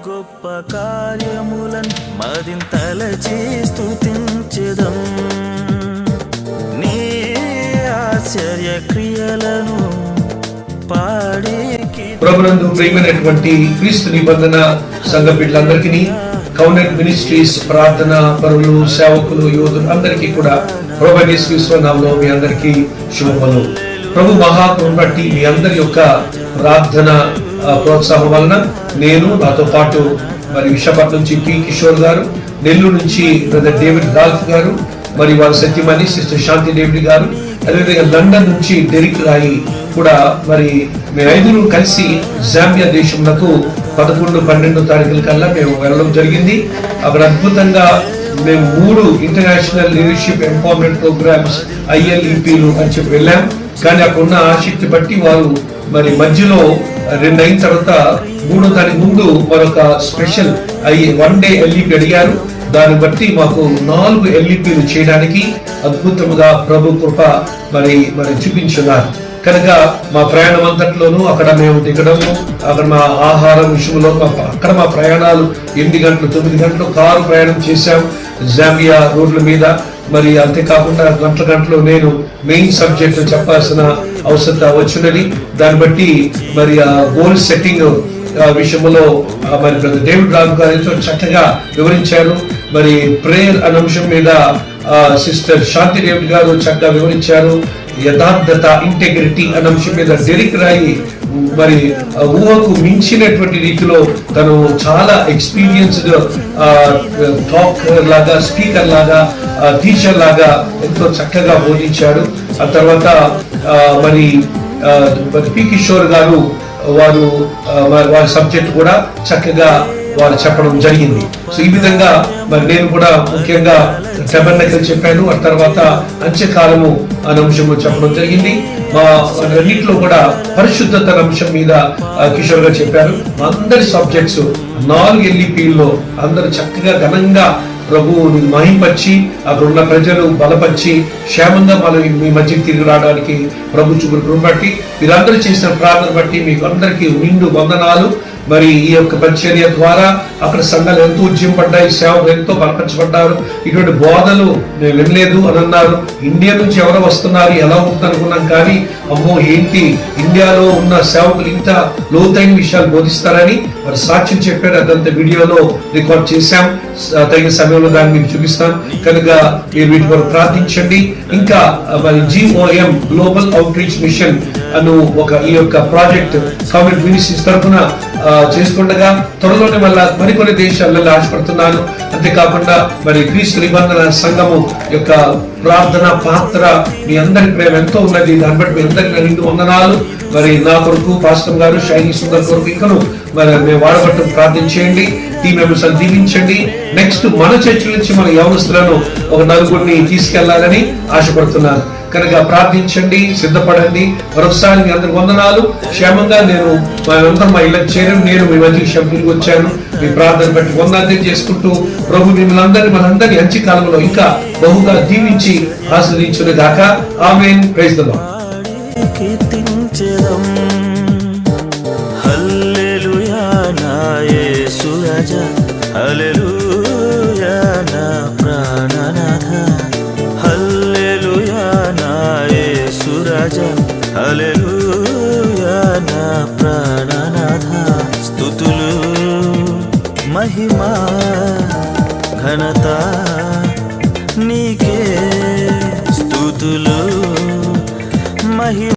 గొప్ప కార్యములను మదింతలచి స్తుతించెదం నీ ఆశ్చర్య క్రియలను పాడి. ప్రభునందు ప్రియమైనటువంటి క్రీస్తు నిబంధన సంఘ బిడ్డలందరికీ, కౌనెట్ మినిస్ట్రీస్ ప్రార్థన పరులు, సేవకులు, యోధులు అందరికీ కూడా ప్రభువైన యేసు నామములో మీ అందరికీ శుభములు. ప్రభు మహాకృపను బట్టి మీ అందరి యొక్క ప్రార్థన ప్రోత్సాహం వలన నేను, నాతో పాటు మరి విశాఖపట్నం నుంచి పి కిషోర్ గారు, నెల్లూరు నుంచి బ్రదర్ డేవిడ్ రాల్ఫ్ గారు, మరి వారి సత్యమణి సిస్టర్ శాంతి డేవిడ్ గారు, అదేవిధంగా లండన్ నుంచి డెరిక్ రాయి కూడా మరి మేము ఐదుగురు కలిసి జాంబియా దేశంలో 11-12 తారీఖుల కల్లా మేము వెళ్ళడం జరిగింది. అక్కడ అద్భుతంగా మేము 3 ఇంటర్నేషనల్ లీడర్షిప్ ఎంపవర్మెంట్ ప్రోగ్రామ్స్ ILEPలు అని చెప్పి వెళ్ళాం. కానీ అక్కడ ఉన్న ఆసక్తి బట్టి వారు మరి మధ్యలో 2 అయిన తర్వాత 3వ తారీఖు ముందు మరొక స్పెషల్ 1 డే LEP అడిగారు. దాన్ని బట్టి మాకు 4 LEPలు చేయడానికి అద్భుతముగా ప్రభు కృప మరి చూపించున్నారు. కనుక మా ప్రయాణం అంతట్లోనూ అక్కడ మేము దిగడము, అక్కడ మా ఆహారం విషయంలో అక్కడ మా ప్రయాణాలు 8 గంటలు 9 గంటలు కారు ప్రయాణం చేశాం జాంబియా రోడ్ల మీద. మరి అంతేకాకుండా గంటలు నేను మెయిన్ సబ్జెక్ట్ చెప్పాల్సిన అవసరం వచ్చినది. దాన్ని బట్టి మరి ఆ గోల్ సెట్టింగ్ విషయంలో మరి బ్రదర్ డేవిడ్ రావు గారితో చక్కగా వివరించారు. మరి ప్రేయర్ అనే అంశం మీద సిస్టర్ శాంతి డేవిడ్ గారు చక్కగా వివరించారు. యథార్థత, ఇంటెగ్రిటీ అనే అంశం మీద డెరిక్ రాయి మరి ఊహకు మించినటువంటి రీతిలో తను చాలా ఎక్స్పీరియన్స్డ్ టాకర్ లాగా, స్పీకర్ లాగా, టీచర్ లాగా ఎంతో చక్కగా బోధించాడు. ఆ తర్వాత మరి పి కిషోర్ గారు వారి సబ్జెక్ట్ కూడా చక్కగా వారు చెప్పడం జరిగింది. సో ఈ విధంగా మరి నేను కూడా ముఖ్యంగా టెబర్నకల్ చెప్పాను. ఆ తర్వాత అంత్యకాలము అనే అంశము చెప్పడం జరిగింది. మా రెండింటిలో కూడా పరిశుద్ధత అంశం మీద కిషోర్ గారు చెప్పారు. అందరి సబ్జెక్ట్స్ 4 LEPల్లో అందరూ చక్కగా ఘనంగా ప్రభువుని మహింపరిచి అక్కడ ఉన్న ప్రజలు బలపరిచి క్షేమంగా మనం మీ మధ్యకి తిరిగి రావడానికి ప్రభు చూపును బట్టి మీరందరూ చేసిన ప్రార్థన బట్టి మీకు అందరికీ నిండు వందనాలు. మరి ఈ యొక్క పరిచర్య ద్వారా అక్కడ సంఘాలు ఎంతో ఉద్యమపడ్డాయి, సేవలు ఎంతో బలపరచబడ్డారు. ఇటువంటి బోధలు నేను వినలేదు అని అన్నారు. ఇండియా నుంచి ఎవరో వస్తున్నారు, ఎలా ఉంటుంది అనుకున్నాం. కానీ అమ్మో ఏంటి ఇండియాలో ఉన్న సేవకులు ఇంత లోతైన విషయాలు బోధిస్తారని మరి సాక్ష్యం చెప్పారు. అదంతా వీడియోలో రికార్డ్ చేశాం. తగిన సమయంలో దాన్ని మీకు చూపిస్తాం. కనుక మీరు వీటి వరకు ప్రార్థించండి. ఇంకా మరి GOM global outreach mission అను ఈ యొక్క ప్రాజెక్ట్ కౌనెట్ మినిస్ట్రీస్ తరఫున చేస్తుండగా త్వరలోనే మరికొన్ని దేశాలలో ఆశపడుతున్నాను. అంతేకాకుండా మరి క్రీస్తు నిబంధన సంఘము యొక్క ప్రార్థన పాత్ర మీ అందరి ప్రేమ ఎంతో ఉన్నది. దాన్ని బట్టి మీ అందరికీ నిండు వందనాలు. మరి నా కొరకు పాస్టర్ గారు షైనీ సుందర్ కొరకు ఇంకను మరి మేము వాడబట్టు ప్రార్థన చేయండి. టీం మెంబర్స్ దీవించండి. నెక్స్ట్ మన చర్చ నుంచి మన యవనస్తులను ఒక 4 తీసుకెళ్లాలని ఆశపడుతున్నాను. కనుక ప్రార్థించండి, సిద్ధపడండి. మరొకసారి మీ అందరికి వందనాలు. క్షేమంగా నేను మా ఇళ్ళకి చేరాను. నేను మీ మధ్య తిరిగి వచ్చాను. మీ ప్రార్థన బట్టి వందనాలు చేసుకుంటూ ప్రభు మిమ్మల్ని అందరినీ మనందరి అంత్య కాలంలో ఇంకా బహుగా దీవించి ఆశీర్వదించును గాక. Amen. Praise the lord. Hallelujah నా యేసు రాజా, హల్లెలూయా నా ప్రాణనాథ, హల్లెలూయా నా యేసు రాజా, హల్లెలూయా నా ప్రాణనాథ. స్తుతులు, మహిమ, ఘనత